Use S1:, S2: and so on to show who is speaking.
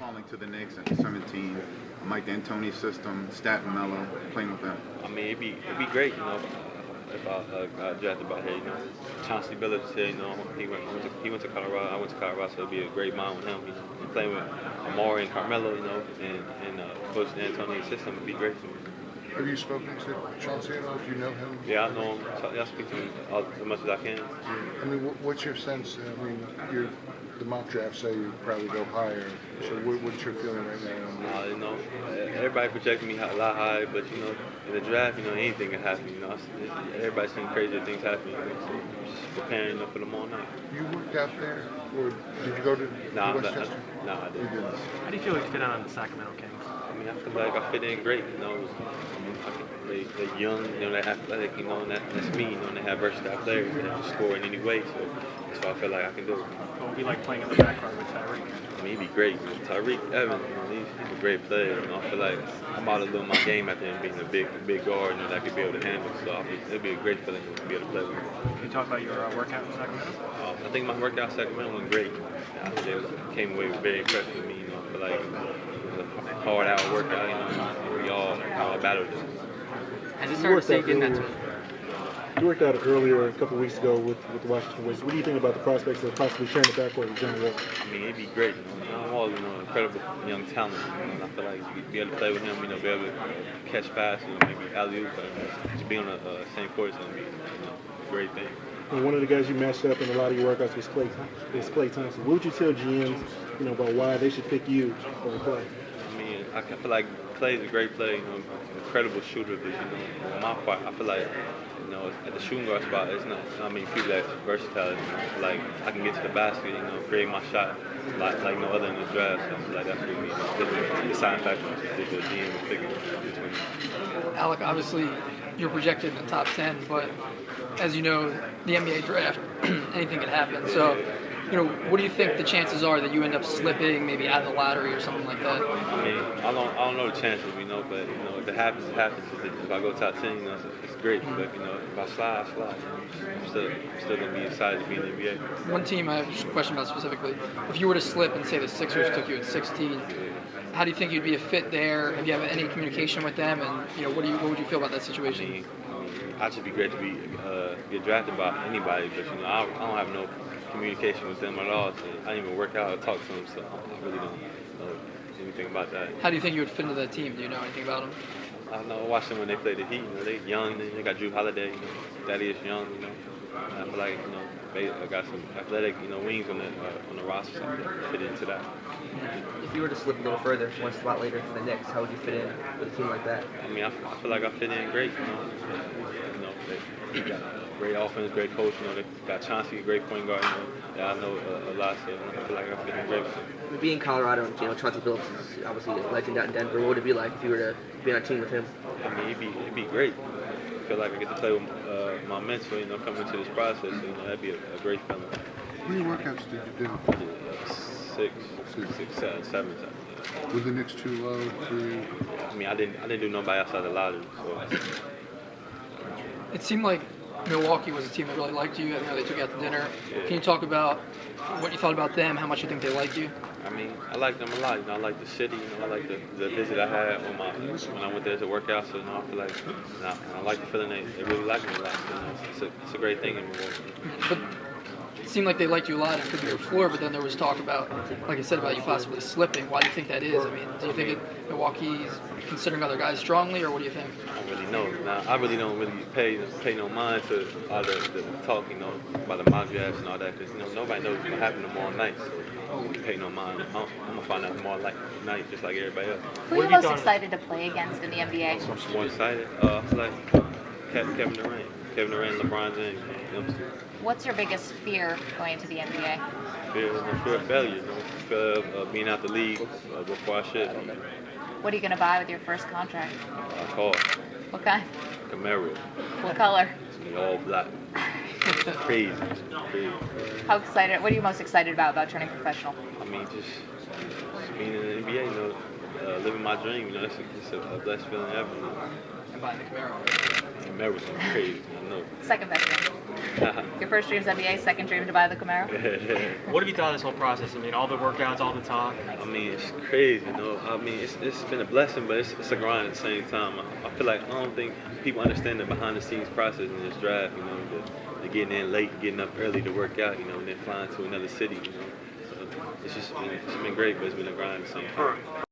S1: falling to the Knicks at 17, Mike D'Antoni's system, Stat and Melo, playing with them?
S2: I mean, it'd be great, if I got drafted by here, Chauncey Billups here, he went to Colorado, I went to Colorado, so it'd be a great bond with him, and playing with Amari and Carmelo, and Coach D'Antoni's system would be great for me.
S3: Have you spoken to Chauncey at all? Do you know him?
S2: Yeah, I know him. I speak to him as much as I can.
S3: I mean, what's your sense? I mean, the mock drafts say you probably go higher. So what's your feeling right now?
S2: Everybody projected me a lot higher, but in the draft, anything can happen. Everybody's seeing crazier things happen. So just preparing for them all night.
S3: You worked out there, or did you go to Westchester?
S2: No, I didn't.
S3: You didn't.
S4: How do you feel like you fit on the Sacramento Kings?
S2: I mean, I feel like I fit in great. They're young, they're athletic, and that's me. They have versatile players that can score in any way. So that's what I feel like I can do.
S4: What would be like playing in the backcourt with Tyreek?
S2: I mean, he'd be great. Tyreek Evans, he's a great player. I feel like I'm out of losing my game after him being a big guard that I could be able to handle. So it'd be a great feeling to be able to play with him.
S4: Can you talk about your workout in Sacramento?
S2: I think my workout in Sacramento went great. They came away very impressed with me. I feel like it was a hard-hour workout. We all battled it.
S4: Has it started sinking into it?
S5: You worked out earlier a couple of weeks ago with the Washington Wizards. What do you think about the prospects of possibly sharing the backcourt with John Wall?
S2: I mean, it'd be great. John Wall, incredible young talent. I feel like you'd be able to play with him, be able to catch passes, maybe alley-oop, to be on the same court is going to be a great thing.
S5: And one of the guys you matched up in a lot of your workouts was Klay Thompson. What would you tell GMs, about why they should pick you over Klay?
S2: I mean, I feel like Klay's a great player, incredible shooter, but on my part, I feel like at the shooting guard spot, it's not many people that's versatile. I feel like I can get to the basket, create my shot like no other in the draft. So I feel like that's what the deciding factor is the GM is picking between.
S6: Alec, obviously you're projected in the top 10, but as you know, the NBA draft, anything can happen. So, what do you think the chances are that you end up slipping, maybe out of the lottery or something like that?
S2: I mean, I don't know the chances, but if it happens, it happens. If I go top 10, it's great. But if I slide, I slide. I'm still gonna be excited to be in the NBA.
S6: One team I have a question about specifically. If you were to slip and say the Sixers took you at 16, how do you think you'd be a fit there? Have you have any communication with them? And what would you feel about that situation?
S2: I mean, I'd just be great to get drafted by anybody, but I don't have no communication with them at all. So I didn't even work out or talk to them, so I really don't know anything about that.
S6: How do you think you would fit into that team? Do you know anything about them?
S2: I watched them when they played the Heat. They're young. They got Drew Holiday. Daddy is young. I feel like they got some athletic wings on the roster, so fit into that.
S7: If you were to slip a little further, one spot later for the Knicks, how would you fit in with a team like that?
S2: I mean, I feel like I fit in great. They got great offense, great coach. They got Chauncey, a great point guard. I know a lot, so I feel like I fit in great.
S7: Being in Colorado, Chauncey Billups is obviously a legend out in Denver. What would it be like if you were to be on a team with him?
S2: I mean, it'd be great. I feel like I get to play with my mentor, coming into this process. That'd be a great feeling.
S3: How many workouts did you do?
S2: Six, seven.
S3: Were the Knicks too low?
S2: I mean, I didn't do nobody outside the lottery. So.
S6: It seemed like Milwaukee was a team that really liked you. I know they took you out to dinner.
S2: Yeah.
S6: Can you talk about what you thought about them? How much you think they liked you?
S2: I mean, I like them a lot. I like the city. I like the visit I had when I went there to work out. So I feel like I like the feeling they really like me a lot. It's a great thing in Milwaukee.
S6: But it seemed like they liked you a lot after your floor, but then there was talk about, like I said, about you possibly slipping. Why do you think that is? I mean, do you think Milwaukee's considering other guys strongly, or what do you think?
S2: I don't really know. Now, I really don't pay no mind to all the talk, about the mock drafts and all that, because nobody knows what's gonna happen tomorrow night. So I don't pay no mind. I'm gonna find out tomorrow night, just like everybody else.
S8: Who are you most excited to play against in the NBA?
S2: I'm more excited. I feel like Kevin Durant, LeBron James.
S8: What's your biggest fear going into the NBA?
S2: Fear of failure. Fear of being out the league before I should.
S8: What are you going to buy with your first contract?
S2: Car.
S8: What kind?
S2: Camaro.
S8: What color?
S2: All black. Crazy.
S8: How excited? What are you most excited about turning professional?
S2: I mean, just being in the NBA, living my dream. It's a blessed feeling ever.
S6: And buying the Camaro.
S2: Camaro was crazy. I know.
S8: Second best dream. Your first dream is NBA, second dream to buy the Camaro.
S4: What have you thought of this whole process? I mean, all the workouts, all the talk.
S2: I mean, it's crazy, you know. I mean, it's been a blessing, but it's a grind at the same time. I feel like I don't think people understand the behind-the-scenes process in this draft, you know, the getting in late, getting up early to work out, you know, and then flying to another city, you know. So it's been great, but it's been a grind at the same time.